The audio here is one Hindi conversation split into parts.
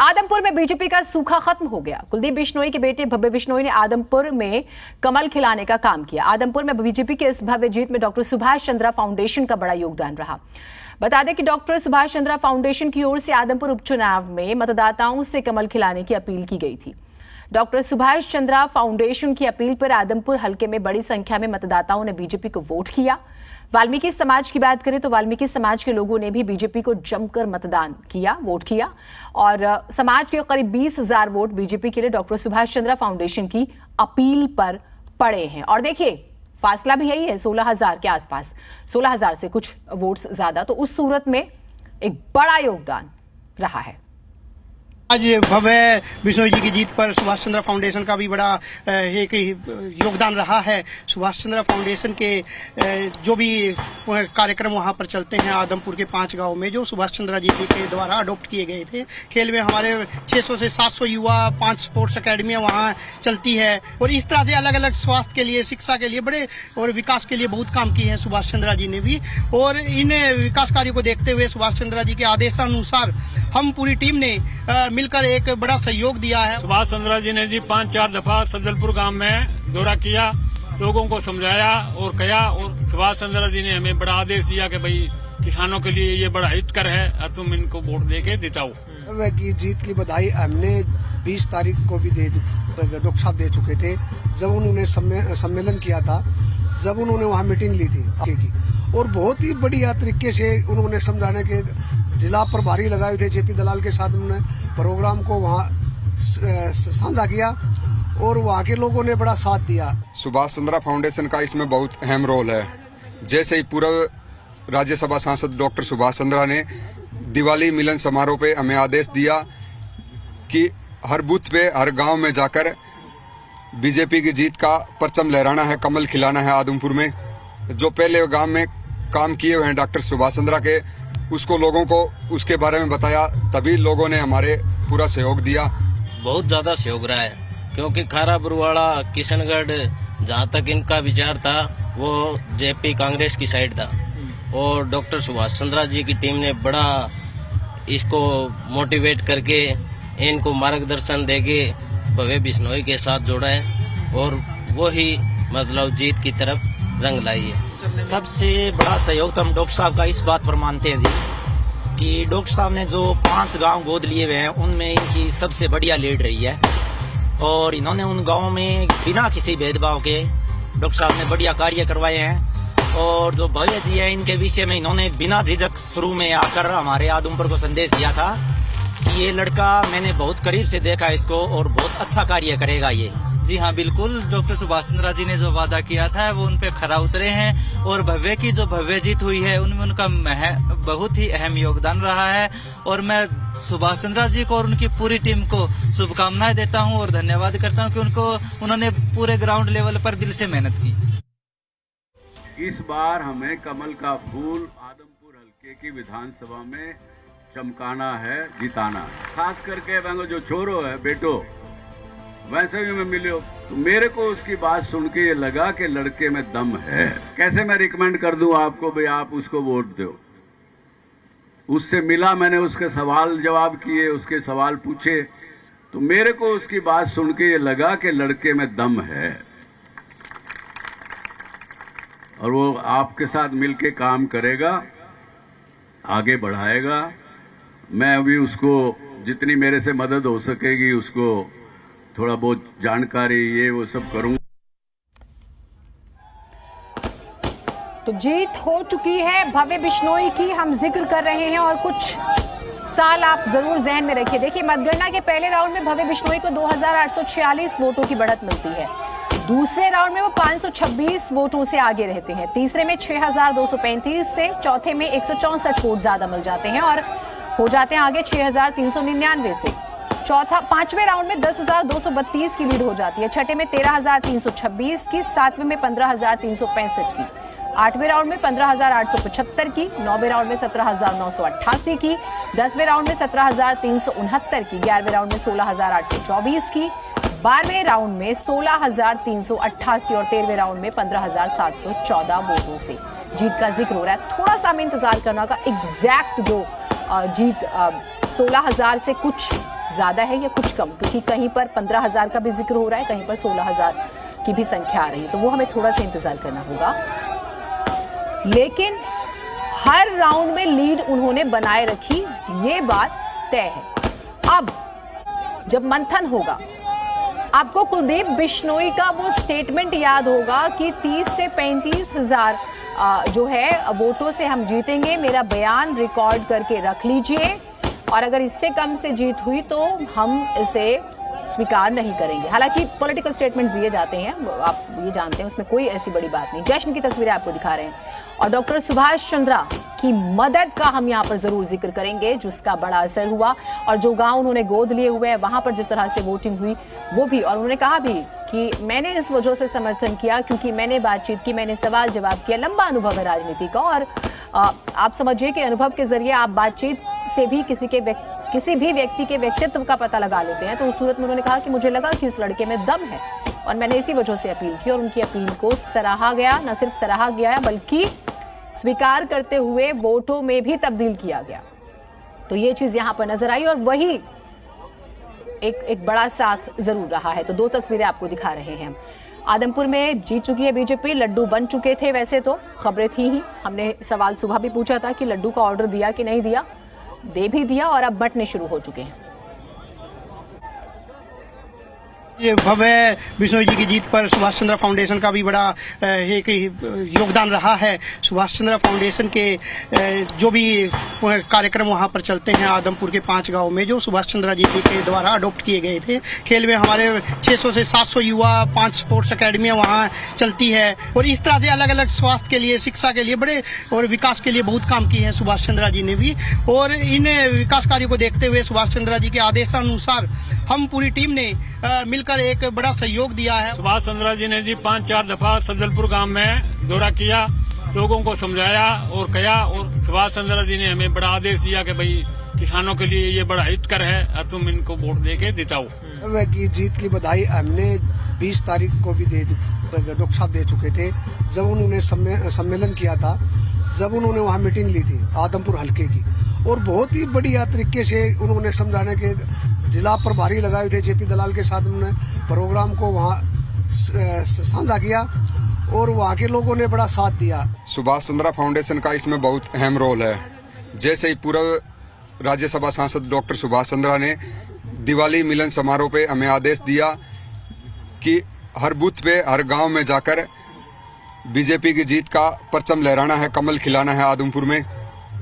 आदमपुर में बीजेपी का सूखा खत्म हो गया। कुलदीप बिश्नोई के बेटे भव्य बिश्नोई ने आदमपुर में कमल खिलाने का काम किया। आदमपुर में बीजेपी के इस भव्य जीत में डॉक्टर सुभाष चंद्रा फाउंडेशन का बड़ा योगदान रहा। बता दें कि डॉक्टर सुभाष चंद्रा फाउंडेशन की ओर से आदमपुर उपचुनाव में मतदाताओं से कमल खिलाने की अपील की गई थी। डॉक्टर सुभाष चंद्रा फाउंडेशन की अपील पर आदमपुर हलके में बड़ी संख्या में मतदाताओं ने बीजेपी को वोट किया। वाल्मीकि समाज की बात करें तो वाल्मीकि समाज के लोगों ने भी बीजेपी को जमकर मतदान किया, वोट किया और समाज के करीब 20,000 वोट बीजेपी के लिए डॉक्टर सुभाष चंद्रा फाउंडेशन की अपील पर पड़े हैं। और देखिए फासला भी यही है 16,000 के आसपास, 16,000 से कुछ वोट्स ज्यादा। तो उस सूरत में एक बड़ा योगदान रहा है। आज भव्य बिश्नोई जी की जीत पर सुभाष चंद्रा फाउंडेशन का भी बड़ा एक योगदान रहा है। सुभाष चंद्रा फाउंडेशन के जो भी कार्यक्रम वहां पर चलते हैं आदमपुर के 5 गांव में, जो सुभाष चंद्रा जी के द्वारा अडॉप्ट किए गए थे। खेल में हमारे 600 से 700 युवा, 5 स्पोर्ट्स अकेडमियां वहां चलती है और इस तरह से अलग अलग स्वास्थ्य के लिए, शिक्षा के लिए बड़े और विकास के लिए बहुत काम किए हैं सुभाष चंद्रा जी ने भी। और इन विकास कार्यों को देखते हुए सुभाष चंद्रा जी के आदेशानुसार हम पूरी टीम ने मिलकर एक बड़ा सहयोग दिया है। सुभाष चंद्रा जी ने 5-4 दफा सफदरपुर गांव में दौरा किया, लोगों को समझाया और कहा। और सुभाष चंद्रा जी ने हमें बड़ा आदेश दिया कि भाई किसानों के लिए ये बड़ा हितकर है और तुम इनको वोट देके जिताओ। की जीत की बधाई हमने 20 तारीख को भी डॉक्टर साहब दे चुके थे, जब उन्होंने सम्मेलन किया था, जब उन्होंने वहाँ मीटिंग ली थी और बहुत ही बढ़िया तरीके से उन्होंने समझाने के जिला प्रभारी लगाए थे जेपी दलाल के साथ। उन्होंने प्रोग्राम को वहाँ साझा किया और वहाँ के लोगों ने बड़ा साथ दिया। सुभाष चंद्रा फाउंडेशन का इसमें बहुत अहम रोल है। जैसे ही पूर्व राज्यसभा सांसद डॉक्टर सुभाष चंद्रा ने दिवाली मिलन समारोह पे हमें आदेश दिया कि हर बूथ पे, हर गांव में जाकर बीजेपी की जीत का परचम लहराना है, कमल खिलाना है। आदमपुर में जो पहले गांव में काम किए हुए हैं डॉक्टर सुभाष चंद्रा के, उसको लोगों को उसके बारे में बताया, तभी लोगों ने हमारे पूरा सहयोग दिया। बहुत ज्यादा सहयोग रहा है क्योंकि खारा बुरवाड़ा, किशनगढ़, जहाँ तक इनका विचार था वो जेपी कांग्रेस की साइड था और डॉक्टर सुभाष चंद्रा जी की टीम ने बड़ा इसको मोटिवेट करके इनको मार्गदर्शन देके भव्य बिश्नोई के साथ जोड़ा है और वो ही मतलब जीत की तरफ रंग लाई है। सबसे बड़ा सहयोग तो हम डॉक्टर साहब का इस बात पर मानते हैं जी कि डॉक्टर साहब ने जो 5 गांव गोद लिए हुए हैं उनमें इनकी सबसे बढ़िया लीड रही है और इन्होंने उन गांवों में बिना किसी भेदभाव के डॉक्टर साहब ने बढ़िया कार्य करवाए हैं। और जो भव्य जी है इनके विषय में इन्होंने बिना झिझक शुरू में आकर हमारे आदमपुर को संदेश दिया था कि ये लड़का मैंने बहुत करीब से देखा इसको और बहुत अच्छा कार्य करेगा ये। जी हाँ, बिल्कुल डॉक्टर सुभाष चंद्रा जी ने जो वादा किया था वो उन पे खरा उतरे हैं और भव्य की जो भव्य जीत हुई है उनमें उनका बहुत ही अहम योगदान रहा है और मैं सुभाष चंद्रा जी को और उनकी पूरी टीम को शुभकामनाएं देता हूं और धन्यवाद करता हूं कि उन्होंने पूरे ग्राउंड लेवल पर दिल से मेहनत की। इस बार हमें कमल का फूल आदमपुर हल्के की विधानसभा में चमकाना है, जिताना। खास करके जो छोरो है बेटो, वैसे भी मैं मिलो तो मेरे को उसकी बात सुन के ये लगा कि लड़के में दम है। कैसे मैं रिकमेंड कर दूं आपको भाई आप उसको वोट दो। उससे मिला, मैंने उसके सवाल जवाब किए, उसके सवाल पूछे, तो मेरे को उसकी बात सुन के ये लगा कि लड़के में दम है और वो आपके साथ मिलके काम करेगा, आगे बढ़ाएगा। मैं अभी उसको जितनी मेरे से मदद हो सकेगी उसको थोड़ा बहुत जानकारी ये वो सब करूंगा। तो जीत हो चुकी है भव्य बिश्नोई की, हम जिक्र कर रहे हैं और कुछ साल आप जरूर जहन में रखिए। देखिए मतगणना के पहले राउंड में भव्य बिश्नोई को 2,846 वोटों की बढ़त मिलती है। दूसरे राउंड में वो 526 वोटों से आगे रहते हैं। तीसरे में 6,235 से, चौथे में 164 वोट ज्यादा मिल जाते हैं और हो जाते हैं आगे 6,399 से। पांचवें राउंड में 10,232 की लीड हो जाती है, छठे में 13,326 की, सातवें में 15,365 की, आठवें राउंड में 15,875 की, नौवें राउंड में 17,988 की, 10वें राउंड में 17,369 की, 11वें राउंड में 16,824 की, 12वें राउंड में 16,388 और 13वें राउंड में 15,714 वोटों से जीत का जिक्र हो रहा है। थोड़ा सा हमें इंतजार करना होगा, एग्जैक्ट जो जीत 16,000 से कुछ ज्यादा है या कुछ कम, क्योंकि कहीं पर 15,000 का भी जिक्र हो रहा है, कहीं पर 16,000 की भी संख्या आ रही है, तो वो हमें थोड़ा सा इंतजार करना होगा। लेकिन हर राउंड में लीड उन्होंने बनाए रखी, ये बात तय है। अब जब मंथन होगा, आपको कुलदीप बिश्नोई का वो स्टेटमेंट याद होगा कि 30 से 35,000 जो है वोटों से हम जीतेंगे, मेरा बयान रिकॉर्ड करके रख लीजिए, और अगर इससे कम से जीत हुई तो हम इसे स्वीकार नहीं करेंगे। हालांकि पॉलिटिकल स्टेटमेंट्स दिए जाते हैं, आप ये जानते हैं, उसमें कोई ऐसी बड़ी बात नहीं। जश्न की तस्वीरें आपको दिखा रहे हैं, और डॉक्टर सुभाष चंद्रा की मदद का हम यहाँ पर जरूर जिक्र करेंगे, जिसका बड़ा असर हुआ, और जो गांव उन्होंने गोद लिए हुए हैं वहां पर जिस तरह से वोटिंग हुई वो भी। और उन्होंने कहा भी कि मैंने इस वजह से समर्थन किया क्योंकि मैंने बातचीत की, मैंने सवाल जवाब किया, लंबा अनुभव है राजनीति का, और आप समझिए कि अनुभव के जरिए आप बातचीत से भी किसी भी व्यक्ति के व्यक्तित्व का पता लगा लेते हैं। तो उस सूरत में उन्होंने कहा कि मुझे लगा कि इस लड़के में दम है, और मैंने इसी वजह से अपील की, और उनकी अपील को सराहा गया। न सिर्फ सराहा गया बल्कि स्वीकार करते हुए वोटों में भी तब्दील किया गया। तो ये चीज यहां पर नजर आई, और वही एक बड़ा साख जरूर रहा है। तो दो तस्वीरें आपको दिखा रहे हैं। आदमपुर में जीत चुकी है बीजेपी, लड्डू बन चुके थे, वैसे तो खबरें थी ही, हमने सवाल सुबह भी पूछा था कि लड्डू का ऑर्डर दिया कि नहीं दिया, दे भी दिया, और अब बंटने शुरू हो चुके हैं। ये भव्य बिश्नोई जी की जीत पर सुभाष चंद्रा फाउंडेशन का भी बड़ा एक योगदान रहा है। सुभाष चंद्रा फाउंडेशन के जो भी कार्यक्रम वहां पर चलते हैं आदमपुर के 5 गांव में, जो सुभाष चंद्रा जी के द्वारा अडॉप्ट किए गए थे। खेल में हमारे 600 से 700 युवा, 5 स्पोर्ट्स अकेडमियां वहां चलती है, और इस तरह से अलग अलग स्वास्थ्य के लिए, शिक्षा के लिए, बड़े और विकास के लिए बहुत काम किए हैं सुभाष चंद्रा जी ने भी। और इन विकास कार्यों को देखते हुए सुभाष चंद्रा जी के आदेशानुसार हम पूरी टीम ने मिलकर एक बड़ा सहयोग दिया है। सुभाष चंद्रा जी ने जी 5-4 दफा सफदलपुर गांव में दौरा किया, लोगों को समझाया और कहा, और सुभाष चंद्रा जी ने हमें बड़ा आदेश दिया कि भाई किसानों के लिए ये बड़ा हितकर है, और तुम इनको वोट देके जिताओ। की जीत की बधाई हमने 20 तारीख को भी डॉक्टर साहब दे चुके थे, जब उन्होंने सम्मेलन किया था, जब उन्होंने वहाँ मीटिंग ली थी आदमपुर हल्के की, और बहुत ही बढ़िया तरीके से उन्होंने समझाने के जिला प्रभारी लगाए थे जेपी दलाल के साथ, उन्होंने प्रोग्राम को वहाँ साझा किया, और वहाँ के लोगों ने बड़ा साथ दिया। सुभाष चंद्रा फाउंडेशन का इसमें बहुत अहम रोल है। जैसे ही पूर्व राज्यसभा सांसद डॉक्टर सुभाष चंद्रा ने दिवाली मिलन समारोह पे हमें आदेश दिया कि हर बूथ पे, हर गांव में जाकर बीजेपी की जीत का परचम लहराना है, कमल खिलाना है आदमपुर में।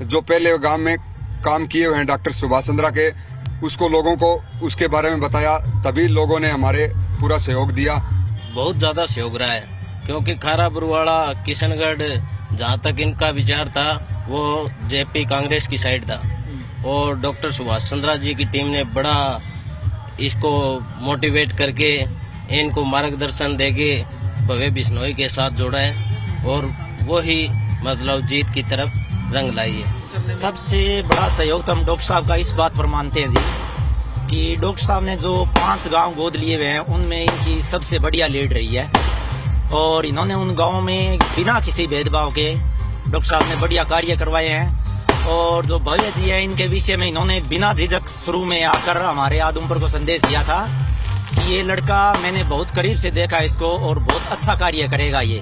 जो पहले गांव में काम किए हुए हैं डॉक्टर सुभाष चंद्रा के, उसको लोगों को उसके बारे में बताया, तभी लोगों ने हमारे पूरा सहयोग दिया। बहुत ज्यादा सहयोग रहा है, क्योंकि खारा बुरवाड़ा, किशनगढ़, जहाँ तक इनका विचार था वो जेपी कांग्रेस की साइड था, और डॉक्टर सुभाष चंद्रा जी की टीम ने बड़ा इसको मोटिवेट करके, इनको मार्गदर्शन देके भव्य बिश्नोई के साथ जोड़ा है, और वो ही मतलब जीत की तरफ रंग लाई है। सबसे बड़ा सहयोग तो हम डॉक्टर साहब का इस बात पर मानते हैं जी, कि डॉक्टर साहब ने जो 5 गांव गोद लिए हुए हैं उनमें इनकी सबसे बढ़िया लीड रही है, और इन्होंने उन गांवों में बिना किसी भेदभाव के डॉक्टर साहब ने बढ़िया कार्य करवाए हैं। और जो भव्य जी है, इनके विषय में इन्होंने बिना झिझक शुरू में आकर हमारे आदमपुर को संदेश दिया था कि ये लड़का, मैंने बहुत करीब से देखा इसको और बहुत अच्छा कार्य करेगा ये।